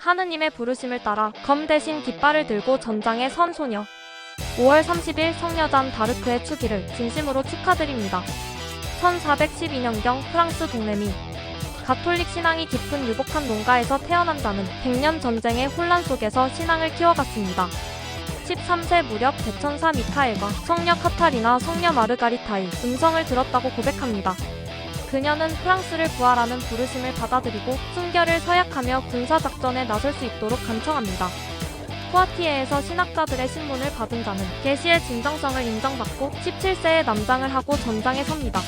하느님의 부르심을 따라 검 대신 깃발을 들고 전장에 선 소녀. 5월 30일 성녀잔 다르크의 추기를 진심으로 축하드립니다. 1412년경 프랑스 동레미. 가톨릭 신앙이 깊은 유복한 농가에서 태어난 자는 100년 전쟁의 혼란 속에서 신앙을 키워갔습니다. 13세 무렵 대천사 미카엘과 성녀 카타리나, 성녀 마르가리타의 음성을 들었다고 고백합니다. 그녀는 프랑스를 부활하는 부르심을 받아들이고 순결을 서약하며 군사작전에 나설 수 있도록 간청합니다. 포아티에에서 신학자들의 신문을 받은 자는 계시의 진정성을 인정받고 17세에 남장을 하고 전장에 섭니다.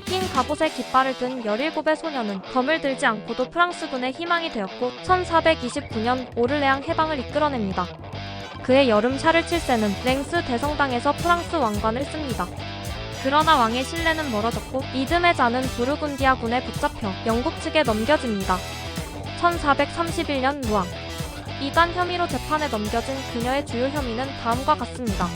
흰 갑옷에 깃발을 든 17의 소녀는 검을 들지 않고도 프랑스군의 희망이 되었고 1429년 오를레앙 해방을 이끌어냅니다. 그의 여름 샤를 7세는 랭스 대성당에서 프랑스 왕관을 씁니다. 그러나 왕의 신뢰는 멀어졌고 이듬해 자는 부르군디아군에 붙잡혀 영국 측에 넘겨집니다. 1431년 루앙. 이단 혐의로 재판에 넘겨진 그녀의 주요 혐의는 다음과 같습니다.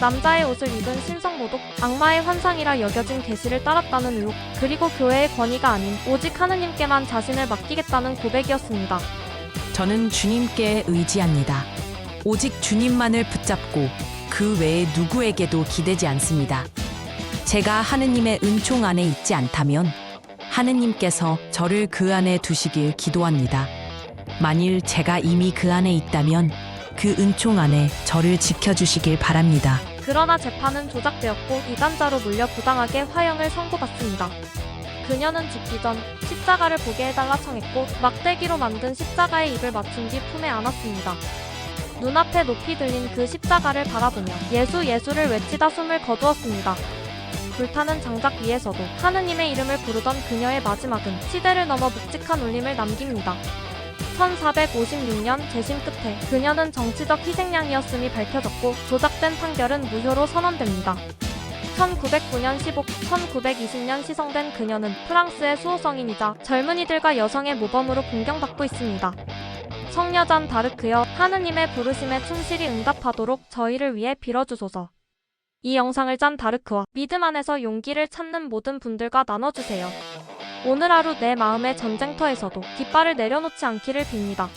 남자의 옷을 입은 신성모독, 악마의 환상이라 여겨진 계시를 따랐다는 의혹, 그리고 교회의 권위가 아닌 오직 하느님께만 자신을 맡기겠다는 고백이었습니다. 저는 주님께 의지합니다. 오직 주님만을 붙잡고 그 외에 누구에게도 기대지 않습니다. 제가 하느님의 은총 안에 있지 않다면 하느님께서 저를 그 안에 두시길 기도합니다. 만일 제가 이미 그 안에 있다면 그 은총 안에 저를 지켜주시길 바랍니다. 그러나 재판은 조작되었고 이단자로 물려 부당하게 화형을 선고받습니다. 그녀는 죽기 전 십자가를 보게 해달라 청했고 막대기로 만든 십자가에 입을 맞춘 뒤 품에 안았습니다. 눈앞에 높이 들린 그 십자가를 바라보며 예수 예수를 외치다 숨을 거두었습니다. 불타는 장작 위에서도 하느님의 이름을 부르던 그녀의 마지막은 시대를 넘어 묵직한 울림을 남깁니다. 1456년 재심 끝에 그녀는 정치적 희생양이었음이 밝혀졌고 조작된 판결은 무효로 선언됩니다. 1909년 시복, 1920년 시성된 그녀는 프랑스의 수호성인이자 젊은이들과 여성의 모범으로 존경받고 있습니다. 성녀잔 다르크여, 하느님의 부르심에 충실히 응답하도록 저희를 위해 빌어주소서. 이 영상을 짠 다르크와 믿음 안에서 용기를 찾는 모든 분들과 나눠주세요. 오늘 하루 내 마음의 전쟁터에서도 깃발을 내려놓지 않기를 빕니다.